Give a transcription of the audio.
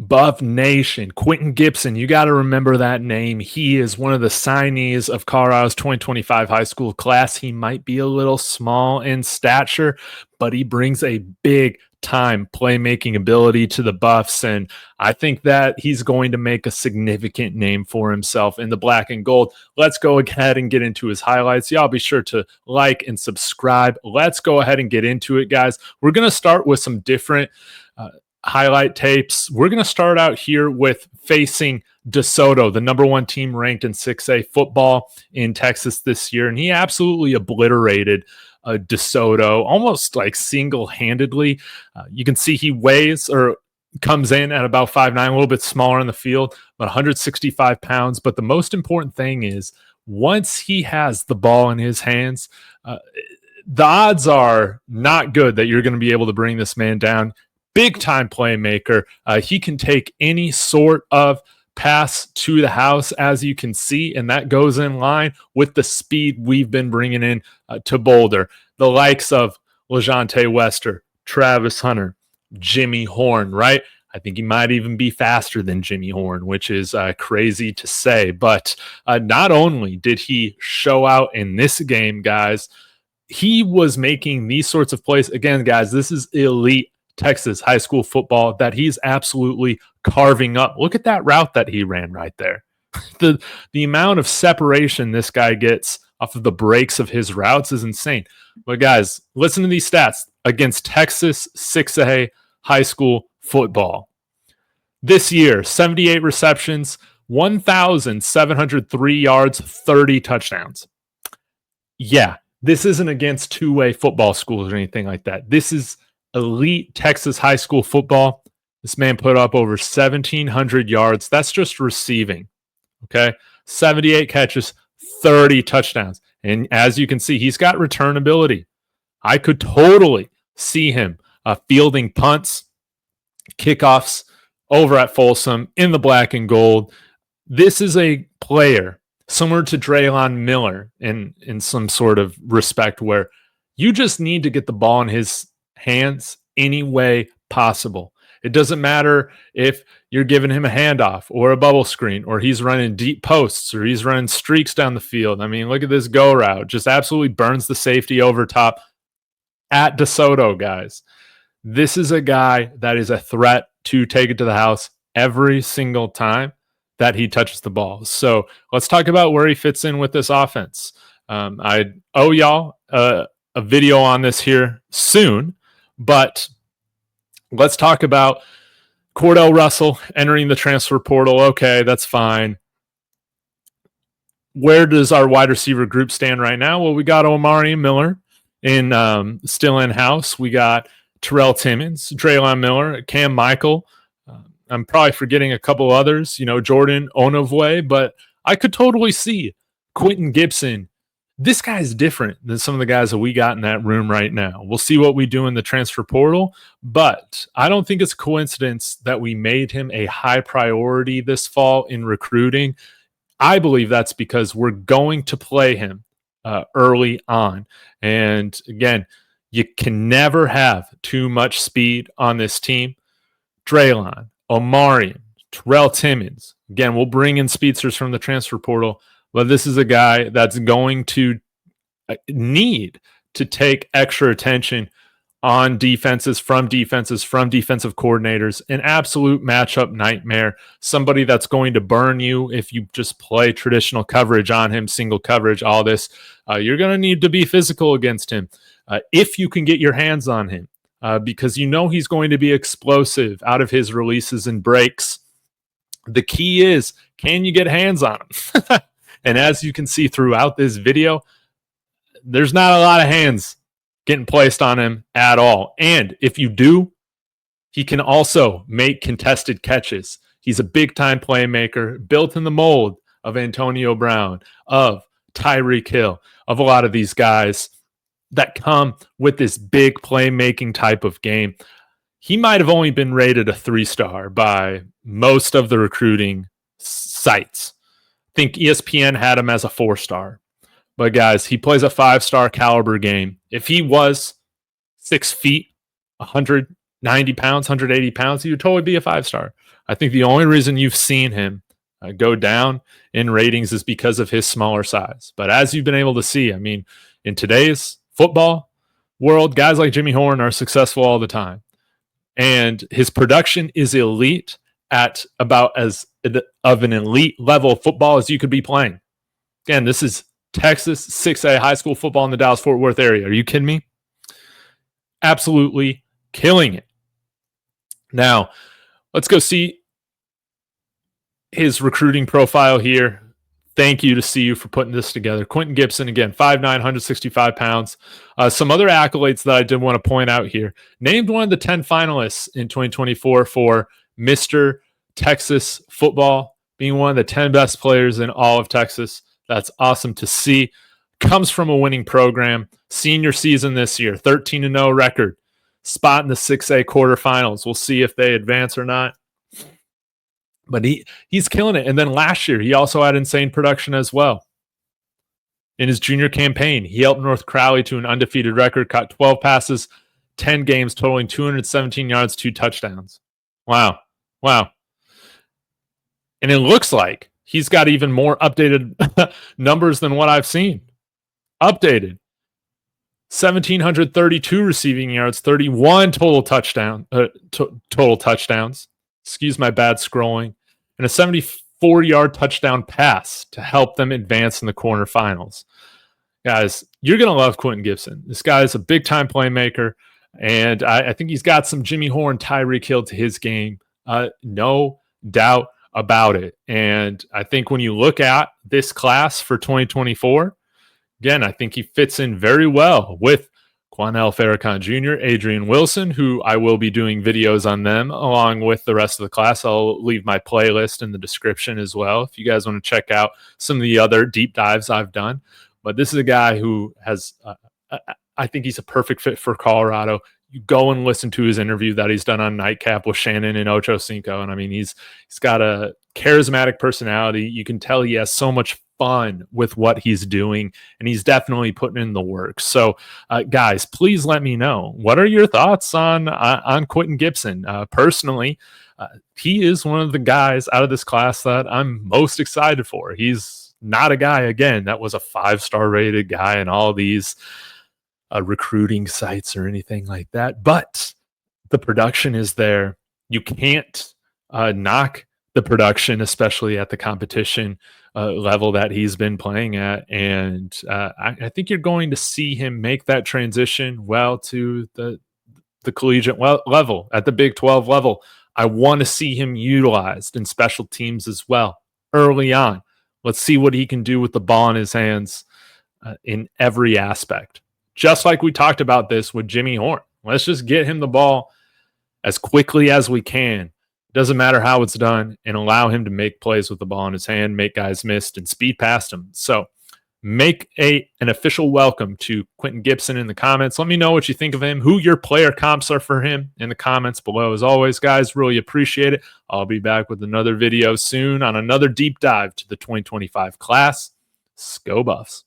Buff Nation, Quentin Gibson, you got to remember that name. He is one of the signees of Colorado's 2025 high school class. He might be a little small in stature, but he brings a big time playmaking ability to the Buffs, and I think that he's going to make a significant name for himself in the black and gold. Let's go ahead and get into his highlights. Y'all be sure to like and subscribe. Let's go ahead and get into it, guys. We're going to start with some different highlight tapes. We're going to start out here with facing DeSoto, the number one team ranked in 6A football in Texas this year, and he absolutely obliterated DeSoto almost like single-handedly. You can see he weighs or comes in at about 5'9", a little bit smaller in the field, about 165 pounds. But the most important thing is once he has the ball in his hands, the odds are not good that you're going to be able to bring this man down. Big time playmaker. He can take any sort of pass to the house, as you can see, and that goes in line with the speed we've been bringing in to Boulder. The likes of LeJontay Wester, Travis Hunter, Jimmy Horn, right? I think he might even be faster than Jimmy Horn, which is crazy to say. But not only did he show out in this game, guys, he was making these sorts of plays. Again, guys, this is elite Texas high school football that he's absolutely carving up. Look at that route that he ran right there. The amount of separation this guy gets off of the breaks of his routes is insane. But guys, listen to these stats against Texas 6A high school football. This year, 78 receptions, 1,703 yards, 30 touchdowns. Yeah, this isn't against two-way football schools or anything like that. This is elite Texas high school football. This man put up over 1,700 yards. That's just receiving, okay? 78 catches, 30 touchdowns. And as you can see, he's got return ability. I could totally see him fielding punts, kickoffs over at Folsom in the black and gold. This is a player similar to Draylon Miller in some sort of respect where you just need to get the ball in his hands any way possible. It doesn't matter if you're giving him a handoff or a bubble screen or he's running deep posts or he's running streaks down the field. I mean, look at this go route. Just absolutely burns the safety over top at DeSoto, guys. This is a guy that is a threat to take it to the house every single time that he touches the ball. So let's talk about where he fits in with this offense. I owe y'all a video on this here soon. But let's talk about Cordell Russell entering the transfer portal. Okay, that's fine. Where does our wide receiver group stand right now? Well, we got Omari Miller still in-house. We got Terrell Timmons, Draylon Miller, Cam Michael. I'm probably forgetting a couple others, Jordan Onovwe, but I could totally see Quentin Gibson. This guy's different than some of the guys that we got in that room right now. We'll see what we do in the transfer portal, but I don't think it's a coincidence that we made him a high priority this fall in recruiting. I believe that's because we're going to play him early on. And again, you can never have too much speed on this team. Draylon, Omarion, Terrell Timmons. Again, we'll bring in speedsters from the transfer portal. But this is a guy that's going to need to take extra attention on defenses from defensive coordinators. An absolute matchup nightmare. Somebody that's going to burn you if you just play traditional coverage on him, single coverage, all this. You're going to need to be physical against him if you can get your hands on him because he's going to be explosive out of his releases and breaks. The key is, can you get hands on him? And as you can see throughout this video, there's not a lot of hands getting placed on him at all. And if you do, he can also make contested catches. He's a big-time playmaker, built in the mold of Antonio Brown, of Tyreek Hill, of a lot of these guys that come with this big playmaking type of game. He might have only been rated a 3-star by most of the recruiting sites. I think ESPN had him as a 4-star. But guys, he plays a 5-star caliber game. If he was 6 feet, 100 90 pounds, 180 pounds, he would totally be a 5-star. I think the only reason you've seen him go down in ratings is because of his smaller size. But as you've been able to see, I mean, in today's football world, guys like Jimmy Horn are successful all the time. And his production is elite at about as of an elite level of football as you could be playing. Again, this is Texas 6A high school football in the Dallas-Fort Worth area. Are you kidding me? Absolutely killing it. Now, let's go see his recruiting profile here. Thank you to CU for putting this together. Quentin Gibson, again, 5'9", 165 pounds. Some other accolades that I did want to point out here. Named one of the 10 finalists in 2024 for Mr. Texas Football, being one of the 10 best players in all of Texas. That's awesome to see. Comes from a winning program. Senior season this year, 13-0 record. Spot in the 6A quarterfinals. We'll see if they advance or not. But he's killing it. And then last year, he also had insane production as well. In his junior campaign, he helped North Crowley to an undefeated record, caught 12 passes, 10 games, totaling 217 yards, 2 touchdowns. Wow. And it looks like he's got even more updated numbers than what I've seen. Updated. 1,732 receiving yards, 31 total touchdowns. Excuse my bad scrolling. And a 74-yard touchdown pass to help them advance in the quarterfinals. Guys, you're going to love Quentin Gibson. This guy is a big-time playmaker, and I think he's got some Jimmy Horn, Tyreek Hill to his game. No doubt about it. And I think when you look at this class for 2024, again, I think he fits in very well with Quanell X Farrakhan Jr., Adrian Wilson, who I will be doing videos on them along with the rest of the class. I'll leave my playlist in the description as well if you guys want to check out some of the other deep dives I've done. But this is a guy who has, I think he's a perfect fit for Colorado. You go and listen to his interview that he's done on Nightcap with Shannon and Ocho Cinco. And I mean, he's got a charismatic personality. You can tell he has so much fun with what he's doing, and he's definitely putting in the work. So, guys, please let me know, what are your thoughts on Quentin Gibson? Personally, he is one of the guys out of this class that I'm most excited for. He's not a guy, again, that was a 5-star rated guy in all these recruiting sites or anything like that, but the production is there. You can't knock the production, especially at the competition level that he's been playing at. And I think you're going to see him make that transition well to the collegiate level, at the Big 12 level. I want to see him utilized in special teams as well early on. Let's see what he can do with the ball in his hands in every aspect. Just like we talked about this with Jimmy Horn. Let's just get him the ball as quickly as we can. Doesn't matter how it's done, and allow him to make plays with the ball in his hand, make guys missed, and speed past him. So make an official welcome to Quentin Gibson in the comments. Let me know what you think of him, who your player comps are for him in the comments below. As always, guys, really appreciate it. I'll be back with another video soon on another deep dive to the 2025 class. Go Buffs.